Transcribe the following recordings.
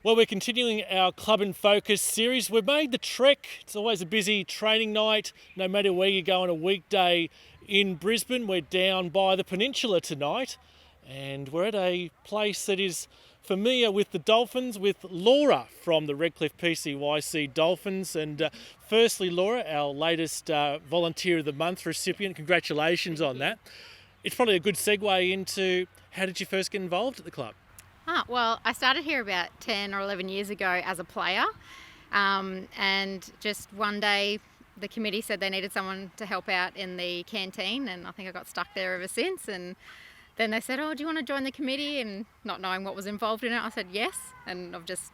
Well, we're continuing our Club in Focus series. We've made the trek. It's always a busy training night, no matter where you go on a weekday in Brisbane. We're down by the peninsula tonight, and we're at a place that is familiar with the Dolphins, with Laura from the Redcliffe PCYC Dolphins. And firstly, Laura, our latest Volunteer of the Month recipient. Congratulations on that. It's probably a good segue into how did you first get involved at the club? Well, I started here about 10 or 11 years ago as a player, and just one day the committee said they needed someone to help out in the canteen, and I think I got stuck there ever since. And then they said, do you want to join the committee? And not knowing what was involved in it, I said yes, and I've just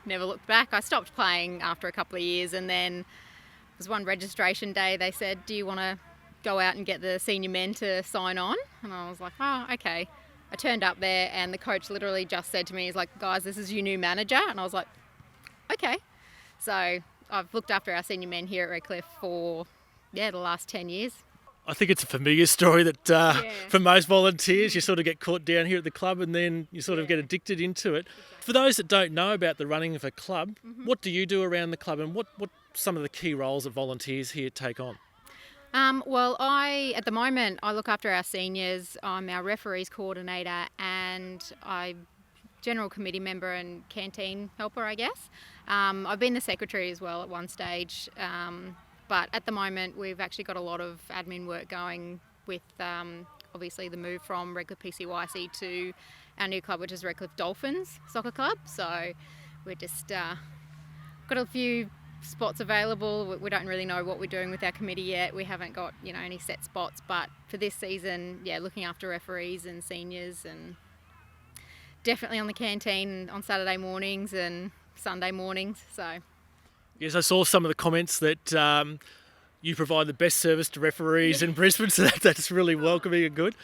never looked back. I stopped playing after a couple of years, and then it was one registration day. They said, do you want to go out and get the senior men to sign on? And I was like, okay. I turned up there and the coach literally just said to me, he's like, guys, this is your new manager. And I was like, okay. So I've looked after our senior men here at Redcliffe for, the last 10 years. I think it's a familiar story that for most volunteers, you sort of get caught down here at the club and then you sort of get addicted into it. Exactly. For those that don't know about the running of a club, what do you do around the club, and what some of the key roles that volunteers here take on? Well, at the moment, I look after our seniors. I'm our referees coordinator and I'm general committee member and canteen helper, I guess. I've been the secretary as well at one stage, but at the moment we've actually got a lot of admin work going with obviously the move from Redcliffe PCYC to our new club, which is Redcliffe Dolphins Soccer Club. So we're just got a few spots available. We don't really know what we're doing with our committee yet. We haven't got any set spots, but for this season, looking after referees and seniors, and definitely on the canteen on Saturday mornings and Sunday mornings. So yes, I saw some of the comments that you provide the best service to referees in Brisbane, so that's really welcoming and good.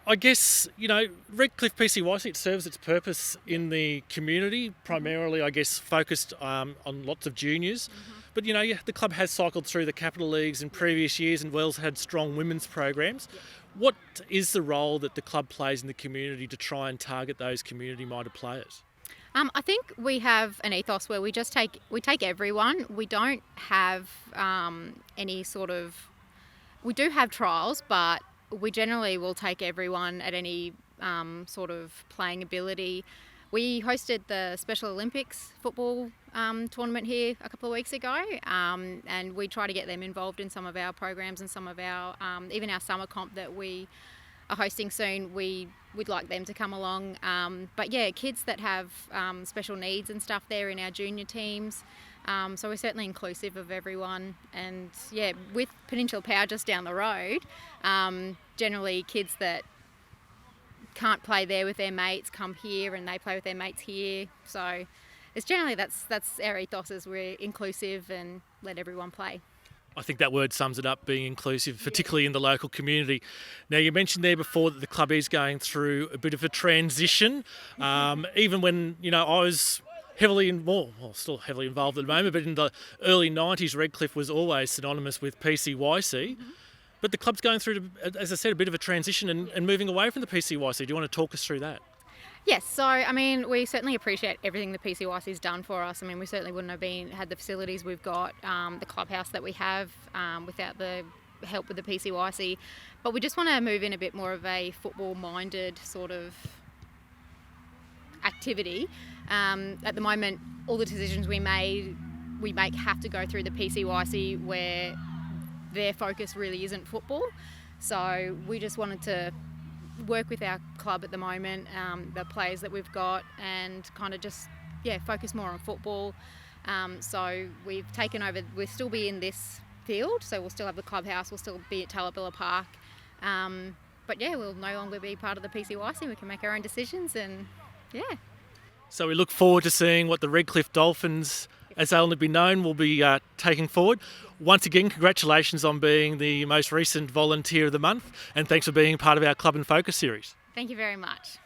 I guess, Redcliffe PCYC, it serves its purpose in the community, primarily, I guess, focused on lots of juniors. But, the club has cycled through the Capital Leagues in previous years and Wells had strong women's programs. What is the role that the club plays in the community to try and target those community-minded players? I think we have an ethos where we take everyone. We don't have we do have trials, but we generally will take everyone at any sort of playing ability. We hosted the Special Olympics football tournament here a couple of weeks ago, and we try to get them involved in some of our programs and some of our, even our summer comp that we are hosting soon. We'd like them to come along. But kids that have special needs and stuff there in our junior teams. So we're certainly inclusive of everyone, and with Peninsula Power just down the road, generally kids that can't play there with their mates come here and they play with their mates here. So it's generally that's our ethos, is we're inclusive and let everyone play. I think that word sums it up, being inclusive, particularly in the local community. Now, you mentioned there before that the club is going through a bit of a transition. Even when, I was still heavily involved at the moment, but in the early 90s, Redcliffe was always synonymous with PCYC. But the club's going through, as I said, a bit of a transition and moving away from the PCYC. Do you want to talk us through that? Yes, so we certainly appreciate everything the PCYC's done for us. We certainly wouldn't have had the facilities we've got, the clubhouse that we have, without the help with the PCYC. But we just want to move in a bit more of a football-minded sort of activity. At the moment, all the decisions we make have to go through the PCYC, where their focus really isn't football. So we just wanted to work with our club at the moment, the players that we've got, and kind of just focus more on football. So we've taken over. We'll still be in this field, so we'll still have the clubhouse, we'll still be at Talabilla Park, but we'll no longer be part of the PCYC. We can make our own decisions, and So we look forward to seeing what the Redcliffe Dolphins, as they'll only be known, will be taking forward. Once again, congratulations on being the most recent Volunteer of the Month, and thanks for being part of our Club in Focus series. Thank you very much.